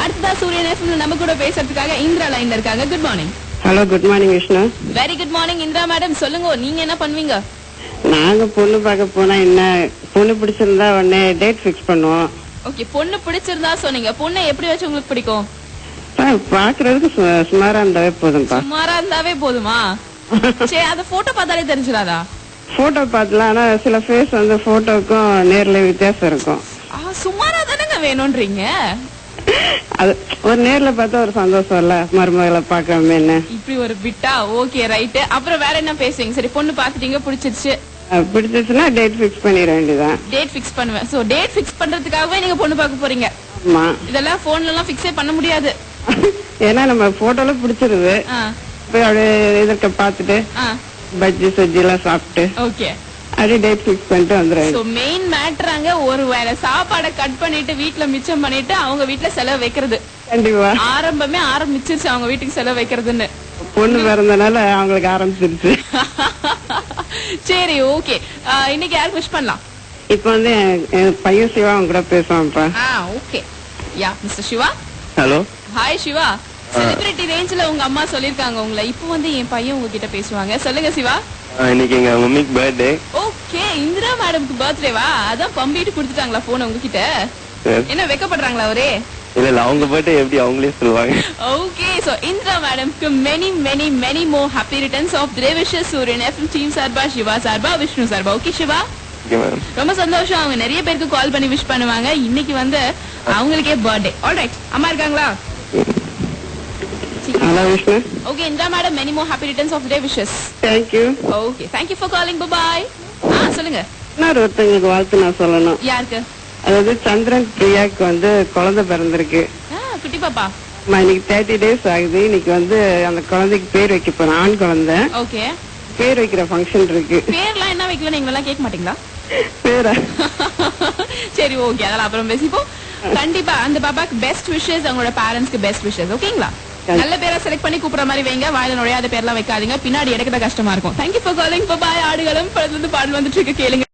அடுத்ததா சூரியன் எஃப்எம் நம்ம கூட பேசுறதுக்காக இந்திரா லைன்ல இருக்காங்க. Good morning. Hello, good morning Vishnu. Very good morning Indira madam. சொல்லுங்க, நீங்க என்ன பண்ணுவீங்க? நாங்க பொண்ணு பார்க்க போனா என்ன, பொண்ணு பிடிச்சிருந்தா உடனே டேட் ஃபிக்ஸ் பண்ணுவோம். ஓகே, பொண்ணு பிடிச்சிருந்தா சொன்னீங்க. பொண்ணை எப்படி வச்சு உங்களுக்கு பிடிக்கும்? பாக்குறதுக்கு சுமாரா இருந்தாவே போதும்பா. சுமாரா இருந்தாவே போதுமா? சரி, அந்த போட்டோ பார்த்தாலே தெரிஞ்சிடாதா? போட்டோ பார்க்கலாம், ஆனா சில ஃபேஸ் வந்து போட்டோக்கும் நேர்ல வித்தியாசம் இருக்கும். சுமாரா தானங்க வேணும்ன்றீங்க. அது ஒரு நேர்ல பார்த்தா ஒரு சந்தோஷம் இல்ல, மருமகளை பாக்காம என்ன. இப்படி ஒரு பிட்டா? Okay, right. அப்புறம் வேற என்ன பேசுவீங்க? சரி, பொண்ணு பாத்துட்டீங்க, பிடிச்சிருச்சு. பிடிச்சிருச்சுன்னா டேட் ஃபிக்ஸ் பண்ணிட வேண்டியதான். டேட் ஃபிக்ஸ் பண்ணுவேன். சோ டேட் ஃபிக்ஸ் பண்றதுக்காகவே நீங்க பொண்ணு பார்க்க போறீங்க? ஆமா. இதெல்லாம் போன்ல எல்லாம் ஃபிக்ஸே பண்ண முடியாது. ஏன்னா நம்ம போட்டோல பிடிச்சிருது, போய் அப்படியே இதற்கு பாத்துட்டு பஜ்ஜி சொஜ்ஜி எல்லாம் சாப்பிட்டு ஓகே அப்படியே டேட் ஃபிக்ஸ் பண்ணிட்டு வந்துடுறேன். சோ மெயின் மேட்டராங்க, ஒரு வேளை சாப்பாடை கட் பண்ணிட்டு வீட்டுல மிச்சம் பண்ணிட்டு அவங்க வீட்டுல செலவு வைக்கிறது. கண்டிப்பா ஆரம்பமே ஆரம்பிச்சிருச்சு அவங்க வீட்டுக்கு செலவு வைக்கிறதுன்னு. பொண்ணு பிறந்தனால அவங்களுக்கு ஆரம்பிச்சிருச்சு. சரி, ஓகே. இன்னைக்கு யாருக்கு விஷ் பண்ணலாம்? இப்ப வந்து என் பையன் சிவா அவங்க கூட பேசுவான்ப்பா. Okay. Yeah mister Siva. Hello. Hi Siva. Celebrity ரேஞ்ச்ல உங்க அம்மா சொல்லிருக்காங்க உங்களை. இப்போ வந்து என் பையன் உங்ககிட்ட பேசுவாங்க. சொல்லுங்க சிவா. இன்னைக்கு எங்க மம்மிக்கு பர்த்டே. ஓகே, இந்திரா மேடம்க்கு பர்த்டேவா? அதான் பம்பிட்டு கொடுத்துட்டாங்களா போன் உங்ககிட்ட? என்ன வெக்கப்படுறாங்களா அவரே? இல்ல அவங்க பர்த்டே எப்படி அவங்களே சொல்லுவாங்க. ஓகே, சோ இந்திரா மேடம்க்கு many many many more happy returns of the day wishes சூரியன் எஃப்எம் டீம் சார்பா, சிவா சார்பா, விஷ்ணு சார்பா. ஓகே சிவா, ரொம்ப சந்தோஷம். அவங்க நிறைய பேருக்கு கால் பண்ணி விஷ் பண்ணுவாங்க. இன்னைக்கு வந்து அவங்களுக்கே பர்த்டே. ஆல்ரைட், அம்மா இருக்காங்களா? Hello Vishnu. Okay Indira madam, many more happy returns of the day wishes. Thank you. Okay, thank you for calling. Bye bye. சொல்லுங்க. இன்னொரு ஒருத்தங்களுக்கு வாழ்த்து நான் சொல்லணும். யாருக்கு? அதாவது சந்திரன் பிரியாக்கு வந்து குழந்தை பிறந்திருக்கு. குட்டி பாப்பா. இன்னைக்கு 30 days ஆகுது. இன்னைக்கு வந்து அந்த குழந்தைக்கு பேர் வைக்க போறேன், ஆண் குழந்தை. ஓகே, பேர் வைக்கிற ஃபங்க்ஷன் இருக்கு. பேர்லாம் என்ன வைக்கல நீங்க எல்லாம் கேட்க மாட்டீங்களா? பேரா? சரி, ஓகே, அதெல்லாம் அப்புறம் பேசிப்போம். கண்டிப்பா அந்த பாப்பாக்கு பெஸ்ட் விஷஸ், அவங்களோட பேரண்ட்ஸ்க்கு பெஸ்ட் விஷஸ். ஓகேங்களா? நல்ல பேரா செலக்ட் பண்ணி கூப்பிடுற மாதிரி வைங்க. வாயில நுழையாத பேர்லாம் வைக்காதீங்க, பின்னாடி எடுக்கிற கஷ்டமா இருக்கும். Thank you for calling. Bye. Aadukalam படத்துல இருந்து பாடல் வந்துட்டு இருக்கு, கேளுங்க.